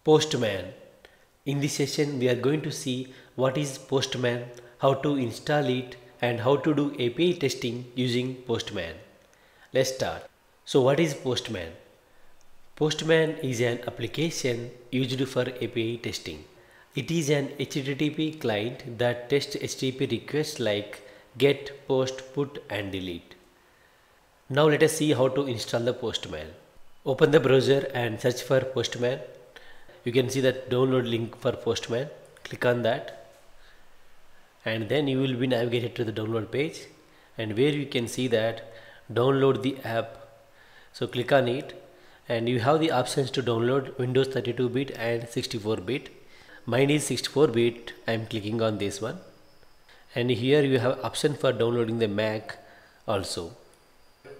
Postman. In this session we are going to see what is Postman, how to install it and how to do API testing using Postman. Let's start. So what is Postman? Postman is an application used for API testing. It is an HTTP client that tests HTTP requests like get, post, put and delete. Now let us see how to install the Postman. Open the browser and search for Postman. You can see that download link for Postman. Click on that and then you will be navigated to the download page, and where you can see that download the app. So click on it and you have the options to download Windows 32-bit and 64-bit. Mine is 64-bit. I am clicking on this one, and here you have option for downloading the Mac also.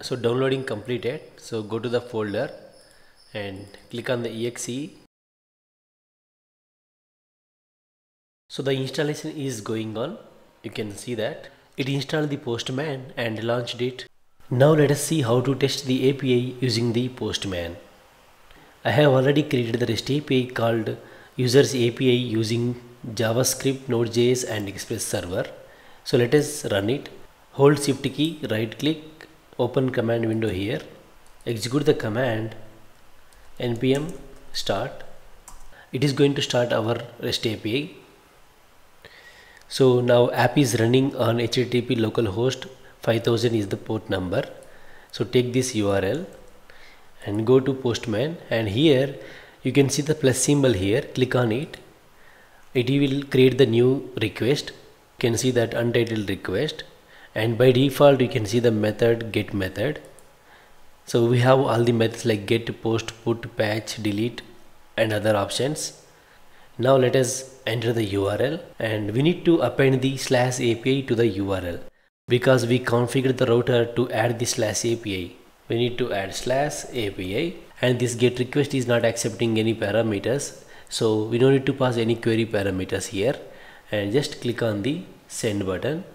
So downloading completed. So go to the folder and click on the exe. So the installation is going on. You can see that it installed the Postman and launched it. Now let us see how to test the API using the Postman. I have already created the REST API called users API using JavaScript, Node.js and Express Server. So let us run it. Hold Shift key, right click, open command window here. Execute the command npm start. It is going to start our REST API. So now app is running on HTTP localhost 5000 is the port number. So take this URL and go to Postman, and here you can see the plus symbol here. Click on it. It will create the new request. You can see that untitled request, and by default you can see the method get method. So we have all the methods like get, post, put, patch, delete and other options. Now let us enter the URL, and we need to append the /API to the URL because we configured the router to add the /API. We need to add /API, and this get request is not accepting any parameters, so we don't need to pass any query parameters here, and just click on the send button.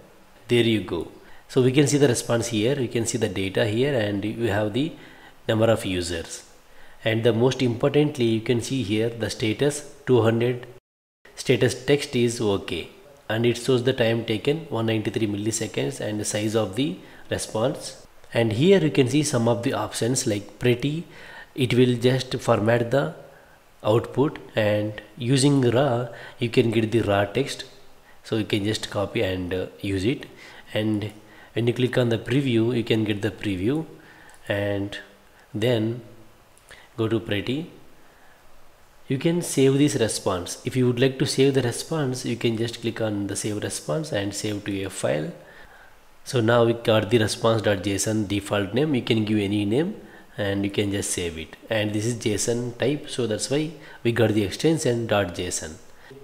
There you go. So we can see the response here. You can see the data here, and you have the number of users. And the most importantly, you can see here the status 200, status text is OK, and it shows the time taken 193 milliseconds and the size of the response. And here you can see some of the options like pretty. It will just format the output, and using raw you can get the raw text, so you can just copy and use it. And when you click on the preview, you can get the preview, and then go to pretty. You can save this response. If you would like to save the response, you can just click on the save response and save to a file. So now we got the response.json default name. You can give any name and you can just save it, and this is JSON type, so that's why we got the extension .json.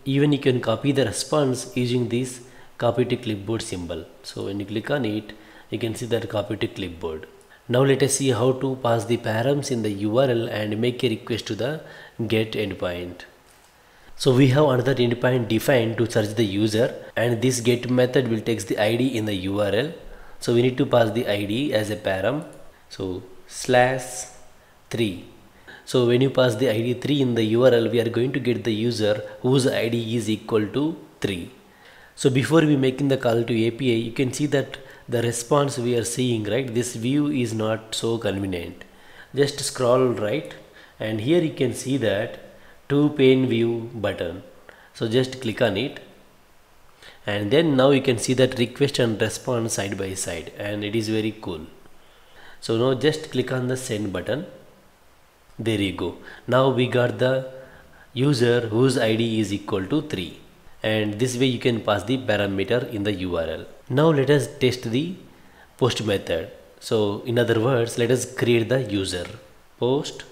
Even you can copy the response using this copy to clipboard symbol. So when you click on it, you can see that copy to clipboard. Now let us see how to pass the params in the URL and make a request to the get endpoint. So we have another endpoint defined to search the user, and this get method will take the ID in the URL. So we need to pass the ID as a param. So /3. So when you pass the ID 3 in the URL, we are going to get the user whose ID is equal to 3. So before we making the call to API, you can see that the response we are seeing, right? This view is not so convenient. Just scroll right, and here you can see that to pane view button. So just click on it, and then now you can see that request and response side by side, and it is very cool. So now just click on the send button. There you go. Now we got the user whose ID is equal to 3, and this way you can pass the parameter in the URL. Now let us test the post method. So in other words, let us create the user post.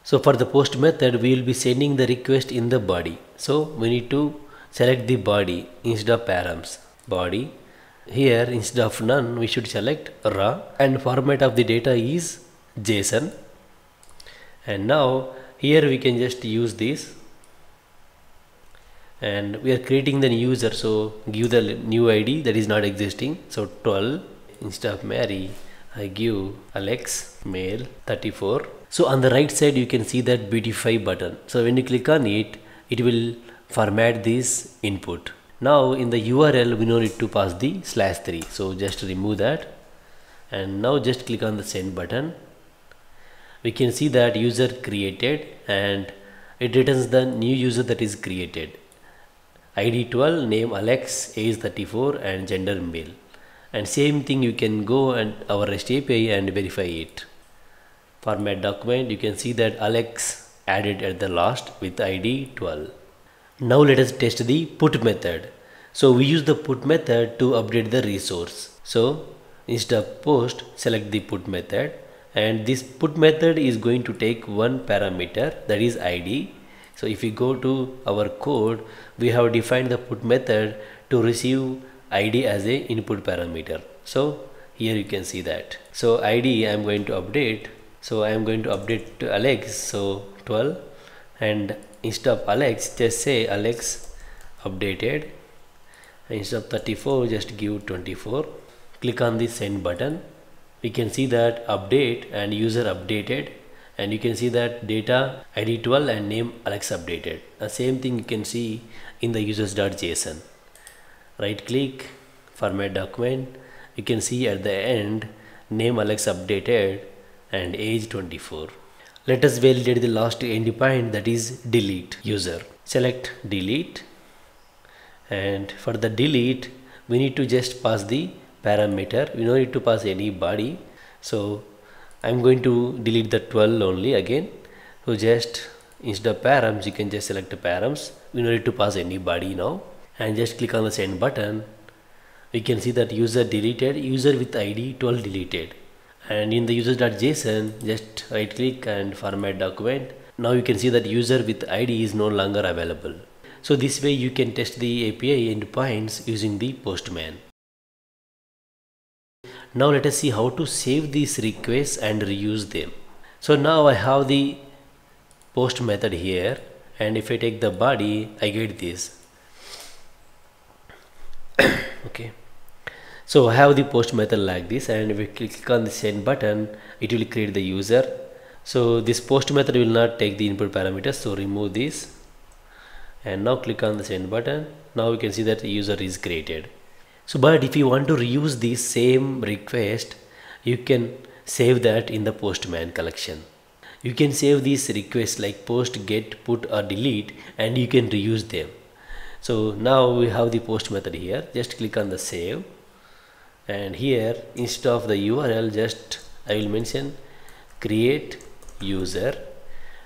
So for the post method, we will be sending the request in the body. So we need to select the body instead of params. Body. Here instead of none, we should select raw, and format of the data is JSON. And now here we can just use this, and we are creating the user. So give the new ID that is not existing. So 12 instead of Mary, I give Alex, male, 34, So on the right side you can see that beautify button. So when you click on it, it will format this input. Now in the URL we no need to pass the /3, so just remove that, and now just click on the send button. We can see that user created and it returns the new user that is created. ID 12, name Alex, age 34 and gender male. And same thing you can go and our REST API and verify it. Format document, you can see that Alex added at the last with ID 12. Now let us test the put method. So we use the put method to update the resource. So instead of post, select the put method, and this put method is going to take one parameter, that is ID. So if we go to our code, we have defined the put method to receive ID as a input parameter. So here you can see that. So ID I am going to update. So I am going to update to Alex, so 12, and instead of Alex just say Alex updated, and instead of 34 just give 24. Click on the send button. We can see that update and user updated, and you can see that data ID 12 and name Alex updated. The same thing you can see in the users.json. Right click, format document, you can see at the end name Alex updated and age 24. Let us validate the last endpoint, that is delete user. Select delete, and for the delete we need to just pass the parameter. We don't need to pass any body. So I'm going to delete the 12 only again. So just instead of params you can just select the params. We don't need to pass any body now, and just click on the send button. We can see that user deleted, user with ID 12 deleted. And in the users.json just right click and format document. Now you can see that user with ID is no longer available. So this way you can test the API endpoints using the Postman. Now let us see how to save these requests and reuse them. So now I have the post method here, and if I take the body I get this. Okay. So I have the post method like this, and if we click on the send button it will create the user. So this post method will not take the input parameters, so remove this, and now click on the send button. Now we can see that the user is created. So but if you want to reuse the same request, you can save that in the Postman collection. You can save these requests like post, get, put or delete, and you can reuse them. So now we have the post method here. Just click on the save, and here instead of the URL just I will mention create user,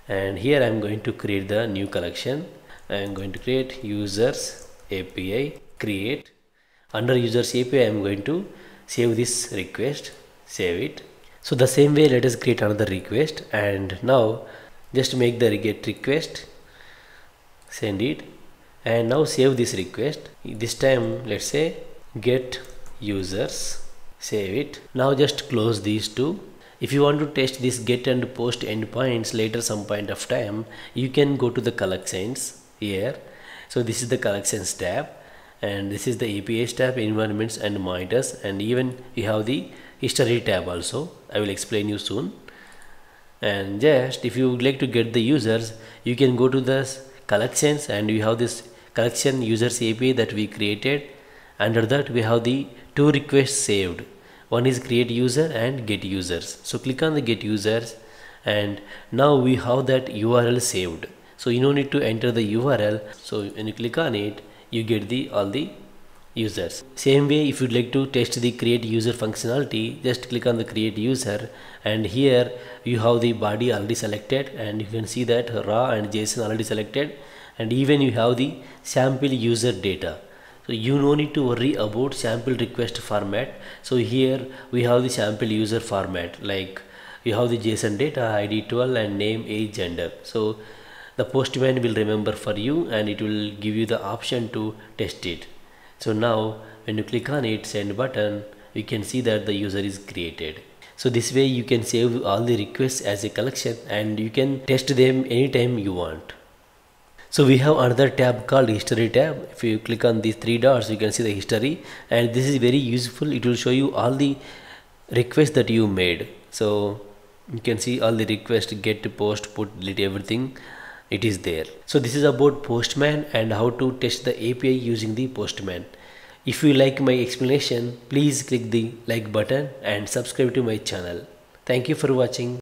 and here I am going to create the new collection. I am going to create users API create. Under users API I am going to save this request, save it. So the same way let us create another request, and now just make the get request, send it, and now save this request. This time let's say get users, save it. Now just close these two. If you want to test this get and post endpoints later some point of time, you can go to the collections here. So this is the collections tab, and this is the APIs tab, environments and monitors, and even you have the history tab also. I will explain you soon. And just if you would like to get the users, you can go to the collections, and you have this collection users API that we created. Under that we have the two requests saved. One is create user and get users. So click on the get users, and now we have that URL saved. So you don't need to enter the URL. So when you click on it, you get the all the users. Same way, if you'd like to test the create user functionality, just click on the create user, and here you have the body already selected, and you can see that raw and JSON already selected, and even you have the sample user data. So you no need to worry about sample request format. So here we have the sample user format, like you have the JSON data ID 12 and name, age, gender. So the Postman will remember for you, and it will give you the option to test it. So now when you click on it, send button, you can see that the user is created. So this way you can save all the requests as a collection, and you can test them anytime you want. So we have another tab called history tab. If you click on these three dots, you can see the history, and this is very useful. It will show you all the requests that you made. So You can see all the request, get, post, put, delete, everything it is there. So this is about Postman and how to test the API using the Postman. If you like my explanation, please click the like button and subscribe to my channel. Thank you for watching.